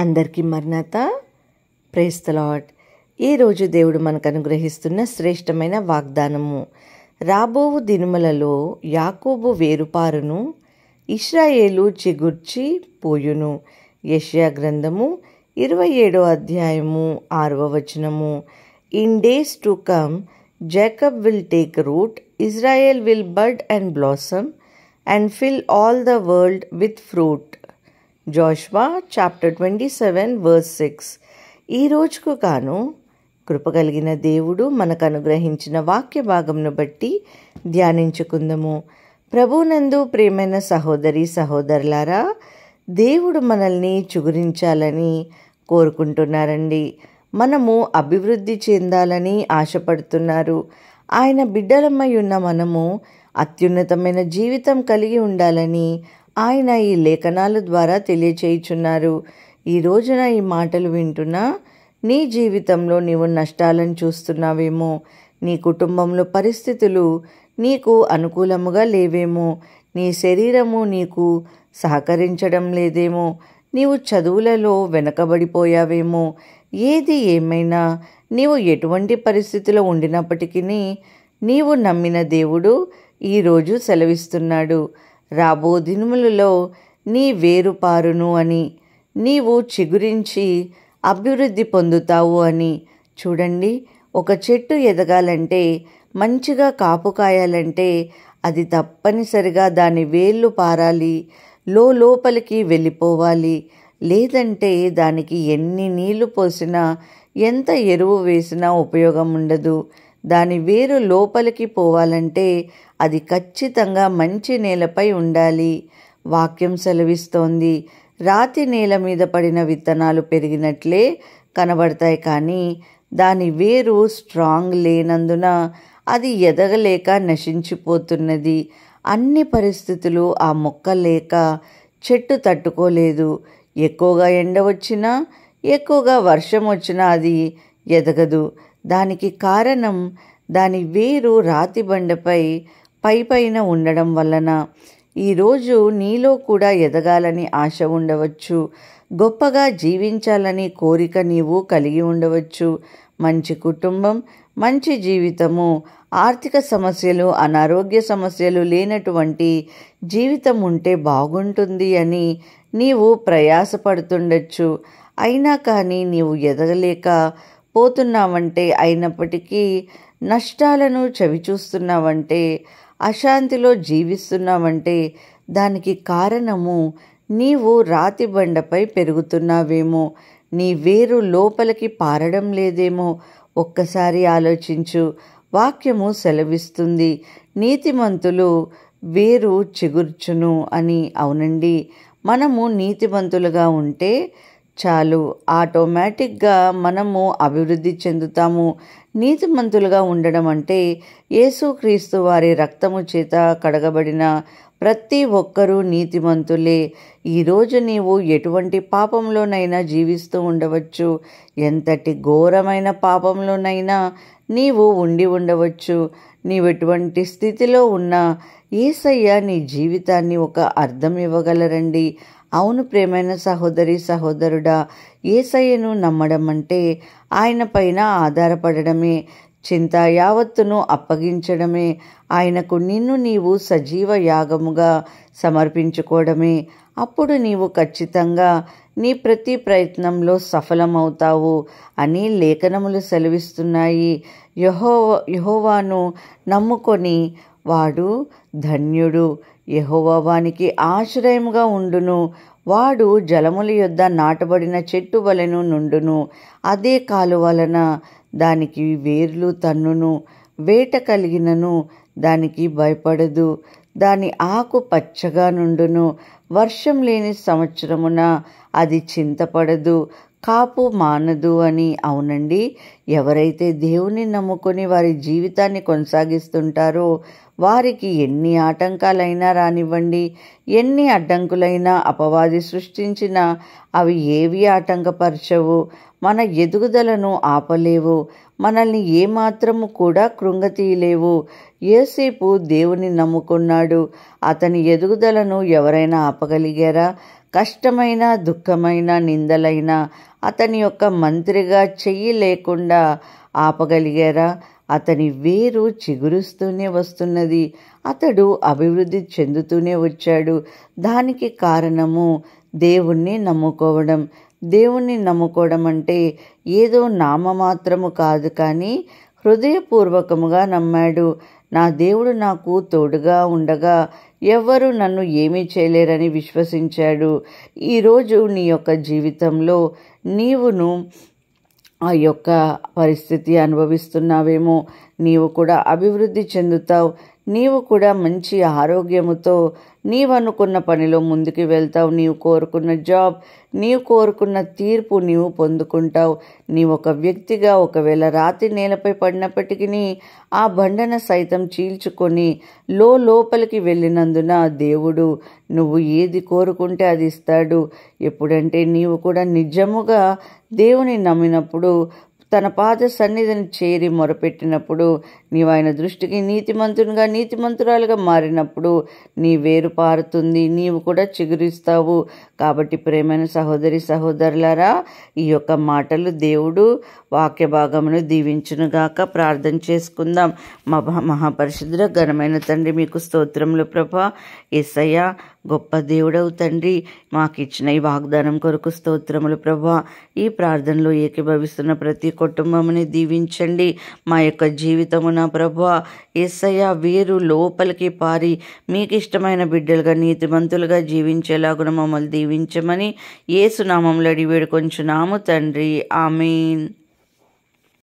అందరికీ మరణాత. Praise the Lord. ఈరోజు దేవుడు మనకు అనుగ్రహిస్తున్న శ్రేష్టమైన వాగ్దానము. రాబోవు దినములలో యాకోబు వేరుపారును, ఇశ్రాయేలు చిగుర్చి పోయును. యెషయా గ్రంథము 27వ అధ్యాయము 6వ వచనము. In days to come Jacob will take root, Israel will bud and blossom and fill all the world with fruit. Joshua chapter 27 verse 6. ఈ రోజుకు గాను కృపగలిగిన దేవుడు మనకు అనుగ్రహించిన వాక్య భాగంను బట్టి ధ్యానించుకుందాము. ప్రభునందు ప్రియమైన సహోదరి సహోదరులారా, దేవుడు మనల్ని చిగురించాలని కోరుకుంటున్నారండి. మనము అభివృద్ధి చెందాలని ఆశపడుతున్నారు. ఆయన బిడ్డలమై ఉన్న మనము అత్యున్నతమైన జీవితం కలిగి ఉండాలని ఆయన ఈ లేఖనాల ద్వారా తెలియచేయుచున్నారు. ఈ రోజున ఈ మాటలు వింటున్నా నీ జీవితంలో నీవు నష్టాలను చూస్తున్నావేమో, నీ కుటుంబంలో పరిస్థితులు నీకు అనుకూలముగా లేవేమో, నీ శరీరము నీకు సహకరించడం లేదేమో, నీవు చదువులలో వెనకబడిపోయావేమో. ఏది ఏమైనా నీవు ఎటువంటి పరిస్థితిలో ఉండినప్పటికీ నీవు నమ్మిన దేవుడు ఈరోజు సెలవిస్తున్నాడు. రాబో దినములలో నీ వేరుపారును అని, నీవు చిగురించి అభివృద్ధి పొందుతావు అని. చూడండి, ఒక చెట్టు ఎదగాలంటే, మంచిగా కాపు కాయాలంటే అది తప్పనిసరిగా దాని వేళ్ళు పారాలి, లోపలికి వెళ్ళిపోవాలి. లేదంటే దానికి ఎన్ని నీళ్లు పోసినా, ఎంత ఎరువు వేసినా ఉపయోగం ఉండదు. దాని వేరు లోపలికి పోవాలంటే అది ఖచ్చితంగా మంచి నేలపై ఉండాలి. వాక్యం సెలవిస్తోంది, రాతి నేల మీద పడిన విత్తనాలు పెరిగినట్లే కనబడతాయి, కానీ దాని వేరు స్ట్రాంగ్ లేనందున అది ఎదగలేక నశించిపోతున్నది. అన్ని పరిస్థితులు ఆ మొక్క లేక చెట్టు తట్టుకోలేదు. ఎక్కువగా ఎండ వచ్చినా, ఎక్కువగా వర్షం వచ్చినా అది ఎదగదు. దానికి కారణం దాని వేరు రాతి బండపై పైన ఉండడం వలన. ఈరోజు నీలో కూడా ఎదగాలని ఆశ ఉండవచ్చు, గొప్పగా జీవించాలని కోరిక నీవు కలిగి ఉండవచ్చు. మంచి కుటుంబం, మంచి జీవితము, ఆర్థిక సమస్యలు, అనారోగ్య సమస్యలు లేనటువంటి జీవితం ఉంటే బాగుంటుంది అని నీవు ప్రయాసపడుతుండొచ్చు. అయినా కానీ నీవు ఎదగలేక పోతున్నావంటే, అయినప్పటికీ నష్టాలను చవిచూస్తున్నావంటే, అశాంతిలో జీవిస్తున్నావంటే దానికి కారణము నీవు రాతి బండపై పెరుగుతున్నావేమో, నీ వేరు లోపలికి పారడం లేదేమో. ఒక్కసారి ఆలోచించు. వాక్యము సెలవిస్తుంది, నీతిమంతులు వేరు చిగుర్చును అని. అవునండి, మనము నీతిమంతులుగా ఉంటే చాలు, ఆటోమేటిక్గా మనము అభివృద్ధి చెందుతాము. నీతిమంతులుగా ఉండడం అంటే యేసుక్రీస్తు వారి రక్తము చేత కడగబడిన ప్రతి ఒక్కరూ నీతిమంతులే. ఈరోజు నీవు ఎటువంటి పాపంలోనైనా జీవిస్తూ ఉండవచ్చు, ఎంతటి ఘోరమైన పాపంలోనైనా నీవు ఉండి ఉండవచ్చు. నీవెటువంటి స్థితిలో ఉన్నా యేసయ్య నీ జీవితాన్ని ఒక అర్థం ఇవ్వగలరండి. అవును ప్రియమైన సహోదరి సహోదరుడా, యేసయ్యను నమ్మడం అంటే ఆయన పైన ఆధారపడడమే, చింత యావత్తును అప్పగించడమే, ఆయనకు నిన్ను నీవు సజీవ యాగముగా సమర్పించుకోవడమే. అప్పుడు నీవు ఖచ్చితంగా నీ ప్రతి ప్రయత్నంలో సఫలమవుతావు అని లేఖనములు సెలవిస్తున్నాయి. యెహోవాను నమ్ముకొని వాడు ధన్యుడు. యెహోవా వానికి ఆశ్రయముగా ఉండును. వాడు జలముల యొద్ద నాటబడిన చెట్టు వలెను నుండును. అదే కాలు వలన దానికి వేర్లు తన్నును. వేట కలిగినను దానికి భయపడదు. దాని ఆకు పచ్చగా నుండును. వర్షం లేని సంవత్సరమున అది చింతపడదు, కాపు మానదు అని. అవునండి, ఎవరైతే దేవుని నమ్ముకొని వారి జీవితాన్ని కొనసాగిస్తుంటారో వారికి ఎన్ని ఆటంకాలైనా రానివ్వండి, ఎన్ని అడ్డంకులైనా అపవాది సృష్టించినా అవి ఏవి ఆటంకపరచవు. మన ఎదుగుదలను ఆపలేవు, మనల్ని ఏమాత్రము కూడా కృంగతీయలేవు. యోసేపు దేవుని నమ్ముకున్నాడు. అతని ఎదుగుదలను ఎవరైనా ఆపగలిగారా? కష్టమైన, దుఃఖమైన, నిందలైన అతని యొక్క మంత్రిగా చెయ్యి లేకుండా ఆపగలిగారా? అతని వేరు చిగురుస్తూనే వస్తున్నది. అతడు అభివృద్ధి చెందుతూనే వచ్చాడు. దానికి కారణము దేవుణ్ణి నమ్ముకోవడం. దేవుణ్ణి నమ్ముకోవడం అంటే ఏదో నామమాత్రము కాదు, కానీ హృదయపూర్వకముగా నమ్మాడు. నా దేవుడు నాకు తోడుగా ఉండగా ఎవ్వరూ నన్ను ఏమీ చేయలేరని విశ్వసించాడు. ఈరోజు నీ యొక్క జీవితంలో నీవును ఆ యొక్క పరిస్థితి అనుభవిస్తున్నావేమో. నీవు కూడా అభివృద్ధి చెందుతావు. నీవు కూడా మంచి ఆరోగ్యముతో నీవు అనుకున్న పనిలో ముందుకు వెళ్తావు. నీవు కోరుకున్న జాబ్, నీవు కోరుకున్న తీర్పు నీవు పొందుకుంటావు. నీవు ఒక వ్యక్తిగా ఒకవేళ రాతి నేలపై పడినప్పటికీ ఆ బండన సైతం చీల్చుకొని లోపలికి వెళ్ళినందున దేవుడు నువ్వు ఏది కోరుకుంటే అది ఇస్తాడు. ఎప్పుడంటే నీవు కూడా నిజముగా దేవుని నమ్మినప్పుడు, తన పాద సన్నిధిని చేరి మొరపెట్టినప్పుడు, నీవు ఆయన దృష్టికి నీతిమంతునిగా, నీతిమంతురాలుగా మారినప్పుడు నీ వేరు పారుతుంది, నీవు కూడా చిగురిస్తావు. కాబట్టి ప్రేమైన సహోదరి సహోదరులారా, ఈ యొక్క మాటలు దేవుడు వాక్య భాగమును దీవించునుగాక. ప్రార్థన చేసుకుందాం. మహాపరిశుద్ధుడ ఘనమైన తండ్రి, మీకు స్తోత్రములు ప్రభా. యేసయ్య గొప్ప దేవుడవు తండ్రి, మాకు ఇచ్చిన ఈ వాగ్దానం కొరకు స్తోత్రములు ప్రభా. ఈ ప్రార్థనలో ఏకీభవిస్తున్న ప్రతి కుటుంబముని దీవించండి. మా యొక్క జీవితమున ప్రభా యేసయ్య వేరు లోపలికి పారి మీకు ఇష్టమైన బిడ్డలుగా, నీతిమంతులుగా జీవించేలాగున మమ్మల్ని దీవించమని యేసు నామములో అడిగి వేడుకొంచున్నాము తండ్రి. ఆమేన్.